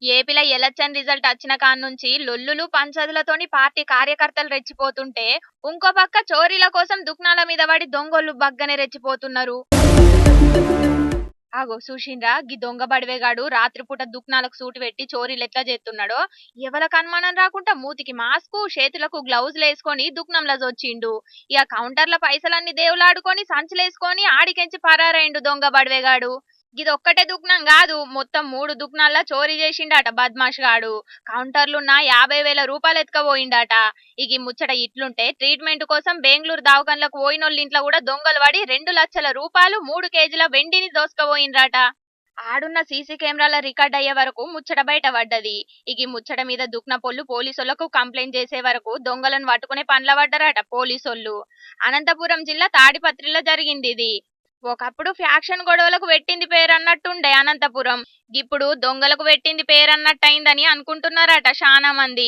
ఏపీలో election result వచ్చిన కాన్నుంచి లొల్లులు పంచదులతోని party కార్యకర్తలు రెచ్చిపోతుంటే, ఇంకో పక్క చోరీల కోసం దుకాణాల మీద పడి దొంగోళ్ళు బగ్గనే రెచ్చిపోతున్నారు. ఆగో చూసిండ్రా గీ దొంగ బడివేగాడు రాత్రిపూట దుకాణాలకు సూటి పెట్టి చోరీలు ఎట్లా చేస్తున్నాడో. ఎవరికి అనుమానం రాకుండా మూతికి మాస్కు చేతులకు గ్లౌజులు వేసుకొని దుకాణంలో వచ్చిండు. ఇక కౌంటర్ల పైసలన్నీ దేవులాడుకొని సంచులేసుకొని ఆడికెంచి పరారైండు దొంగ బడివేగాడు. గిదొక్కటే దుకాణం కాదు, మొత్తం 3 దుకాణాల్లో చోరీ చేసిండట బద్మాష్ గాడు. కౌంటర్లున్న 50,000 రూపాయలు ఎత్తుకపోయిండట. ఇక ఈ ముచ్చట ఇట్లుంటే ట్రీట్మెంట్ కోసం బెంగళూరు దవాఖానలకు పోయినోళ్ళ ఇంట్లో కూడా దొంగలు పడి 2 లక్షల రూపాయలు 3 కేజీల వెండిని దోసుకపోయిండ్రట. ఆడున్న సీసీ కెమెరాల రికార్డ్ అయ్యే వరకు ముచ్చట బయట పడ్డది. ఇక ఈ ముచ్చట మీద దుక్నపోళ్ళు పోలీసులకు కంప్లైంట్ చేసే వరకు దొంగలను పట్టుకునే పనిల పడ్డారట పోలీసోళ్ళు. అనంతపురం జిల్లా తాడిపత్రిలో జరిగింది ఇది. ఒకప్పుడు ఫ్యాక్షన్ గొడవలకు పెట్టింది పేరన్నట్టుండే అనంతపురం. ఇప్పుడు దొంగలకు పెట్టింది పేరన్నట్టయిందని అనుకుంటున్నారట శానా మంది.